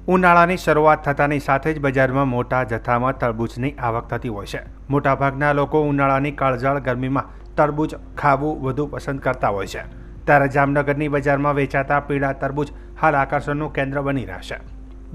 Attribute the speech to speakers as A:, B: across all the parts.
A: ઉનાળાની શરૂઆત થતાની સાથે જ બજારમાં મોટા જથ્થામાં તરબૂચની આવક થતી હોય છે। મોટાભાગના લોકો ઉનાળાની કાળઝાળ ગરમીમાં તરબૂચ ખાવું વધુ પસંદ કરતા હોય છે। ત્યારે જામનગરની બજારમાં વેચાતા પીળા તરબૂચ હાલ આકર્ષણનું કેન્દ્ર બની રહ્યા છે।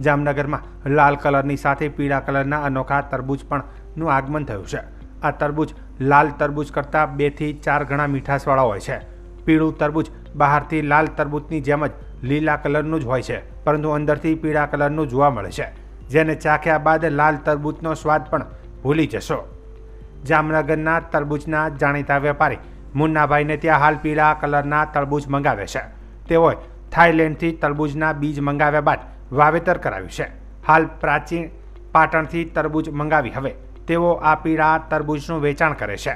A: જામનગરમાં લાલ કલરની સાથે પીળા કલરના અનોખા તરબૂચ પણનું આગમન થયું છે। આ તરબૂચ લાલ તરબૂચ કરતાં 2 થી 4 ગણા મીઠાશવાળા હોય છે। પીળું તરબૂચ બહારથી લાલ તરબૂચની જેમ જ લીલા કલરનું જ હોય છે, પરંતુ અંદરથી પીળા કલરનું જોવા મળે છે, જેને ચાખ્યા બાદ લાલ તરબૂચનો સ્વાદ પણ ભૂલી જશો। જામનગરના તરબૂચના જાણીતા વેપારી મુન્નાભાઈને ત્યાં હાલ પીળા કલરના તરબૂચ મંગાવે છે। તેઓએ થાઈલેન્ડથી તરબૂચના બીજ મંગાવ્યા બાદ વાવેતર કરાવ્યું છે। હાલ પ્રાચીન પાટણથી તરબૂચ મંગાવી હવે તેઓ આ પીળા તરબૂચનું વેચાણ કરે છે।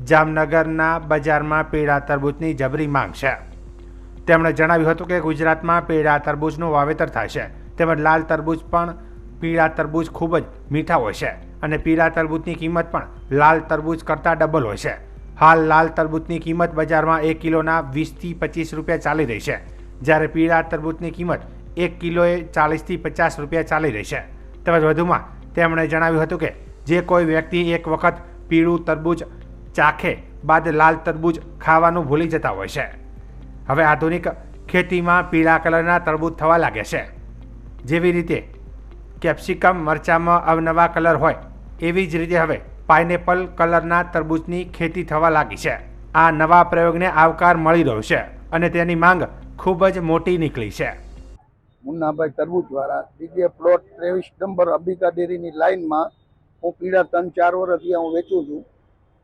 A: જામનગરના બજારમાં પીળા તરબૂચની જબરી માંગ છે। તેમણે જણાવ્યું હતું કે ગુજરાતમાં પીળા તરબૂચનું વાવેતર થાય છે, તેમજ લાલ તરબૂચ પણ પીળા તરબૂચ ખૂબ જ મીઠા હોય છે અને પીળા તરબૂચની કિંમત પણ લાલ તરબૂચ કરતાં ડબલ હોય છે। હાલ લાલ તરબૂચની કિંમત બજારમાં 1 કિલોના 20 થી 25 રૂપિયા ચાલી રહી છે, જ્યારે પીળા તરબૂચની કિંમત 1 કિલોએ 40 થી 50 રૂપિયા ચાલી રહી છે। તેમજ વધુમાં તેમણે જણાવ્યું હતું કે જે કોઈ વ્યક્તિ એક વખત પીળું તરબૂચ ચાખે બાદ લાલ તરબૂચ ખાવાનું ભૂલી જતા હોય છે। હવે આધુનિક ખેતીમાં પીળા કલરના તરબૂચ થવા લાગ્યા છે। જેવી રીતે કેપ્સિકમ મરચામાં અવનવા કલર હોય, એવી જ રીતે હવે પાઇનેપલ કલરના તરબૂચની ખેતી થવા લાગી છે। આ નવા પ્રયોગને આવકાર મળી રહ્યો છે અને તેની માંગ ખૂબ જ મોટી નીકળી છે।
B: મુન્નાભાઈ તરબૂચવાળા, બીજે પ્લોટ 23 નંબર અંબિકા ડેરીની લાઇનમાં હું પીળા 3-4 વર્ષથી હું વેચું છું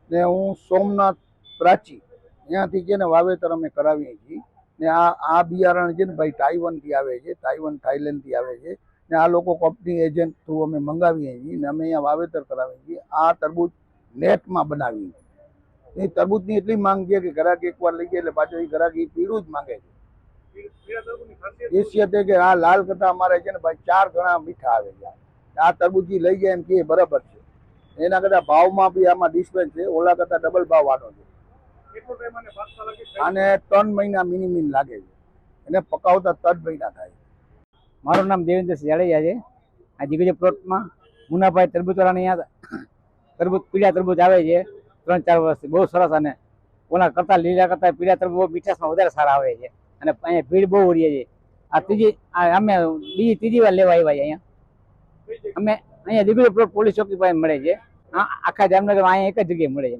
B: ને હું સોમનાથ પ્રાચી ત્યાંથી છે ને વાવેતર અમે કરાવીએ છીએ ને આ બિયારણ છે ને ભાઈ તાઇવાનથી આવે છે, તાઇવાન થાઈલેન્ડથી આવે છે ને આ લોકો કંપની એજન્ટ થ્રુ અમે મંગાવીએ છીએ ને અમે અહીંયા વાવેતર કરાવીએ છીએ। આ તરબૂચ નેટમાં બનાવીએ છીએ। એ તરબૂચની એટલી માંગ છે કે ગ્રાહક એકવાર લઈ જાય એટલે પાછો એ ગ્રાહક એ પીળું જ માંગે છે। ખાસિયત કે આ લાલ કરતા અમારે છે ને ભાઈ 4 ગણા મીઠા આવે છે। આ તરબૂચી લઈ જાય એમ કે બરાબર છે, એના કરતા ભાવમાં બી આમાં ડિફરન્સ છે, ઓલા કરતા ડબલ ભાવ આનો છે। આને 3 મહિના મિનિમમ લાગે છે, એને પકાવતા 3 મહિના થાય।
C: મારું નામ દેવેન્દ્ર જાડેજા છે। આ દિગ્ગજ પ્લોટમાં મુન્નાભાઈ તરબૂચવાળાની અહીંયા તરબૂચ પીળા તરબૂચ આવે છે 3-4 વર્ષથી, બહુ સરસ અને ઓલા કરતાં લીલા કરતાં પીળા તરબૂચ મીઠાશમાં વધારે સારા આવે છે અને અહીંયા ભીડ બહુ રહે છે। અમે ત્રીજી વાર લેવા આવ્યા છીએ અહીંયા। અમે અહીંયા દિગ્ગજ પ્લોટ પોલીસ ચોકી પાસે મળે છે, આખા જામનગરમાં અહીંયા એક જ જગ્યાએ મળે છે।